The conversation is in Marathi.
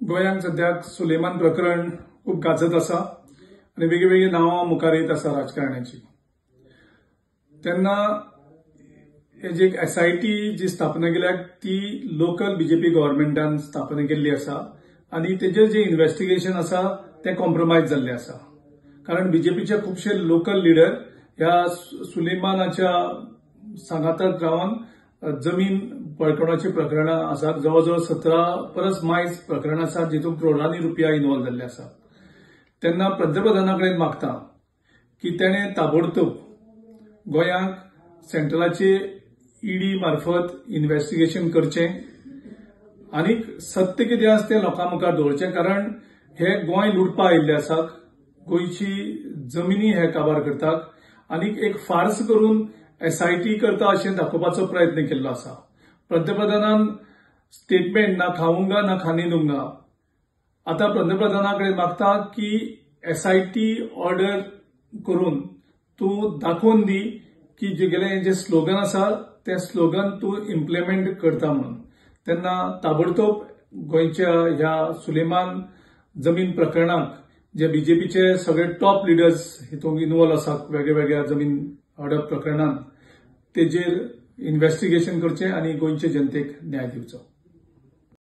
गोंयांत सद्याक सुलेमान प्रकरण खूप गाजत आसा आनी वेगळीवेगळी नावां मुखार येत आसा राजकारण्याची। तेन्ना हेजी एक SIT जी स्थापना केल्या ती लोकल BJP गव्हर्नमेंटान स्थापना केल्ली आसा आनी तेजेर जे इन्व्हेस्टिगेशन आसा ते कॉम्प्रोमायज जाल्ले आसा। कारण BJPचे खुबशे लोकल लिडर ह्या सुलेमानाच्या सांगाताक रावन जमीन बळकावणाची प्रकरणां आसात। जवळजवळ 17 परस मायज प्रकरणां आसात जितून करोडांनी रुपया इन्वॉल्व जाल्ले आसा। तेन्ना पंतप्रधानाकडेन मागता की तेणे ताबडतोब गोंयांक सेंट्रलाचे ED मार्फत इन्व्हेस्टिगेशन करचें आनी सत्य कितें आसा तें लोकां मुखार दवरचें। कारण हे गोंय लुटपा आयिल्ले आसात, गोंयची जमिनी हे काबार करतात आनी एक फार्स करून SIT करता अशें दाखोवपाचो प्रयत्न केल्लो आसा। पंतप्रधानान स्टेटमेंट ना खाऊंगा ना खाने दूंगा। आता पंतप्रधानाकडेन मागता की SIT ऑर्डर करून तूं दाखोवन दी की जे स्लोगन आसा ते स्लोगन तूं इम्प्लिमेंट करता म्हणून। तेन्ना ताबडतोब गोंयच्या ह्या सुलेमान जमीन प्रकरणाक जे BJPचे सगळे टॉप लिडर्स हितून इन्वॉल्व आसात वेगळ्या जमीन हडप प्रकरणांत तेजेर इन्व्हेस्टिगेशन करचें आनी गोंयचे जनतेक न्याय दिवचो।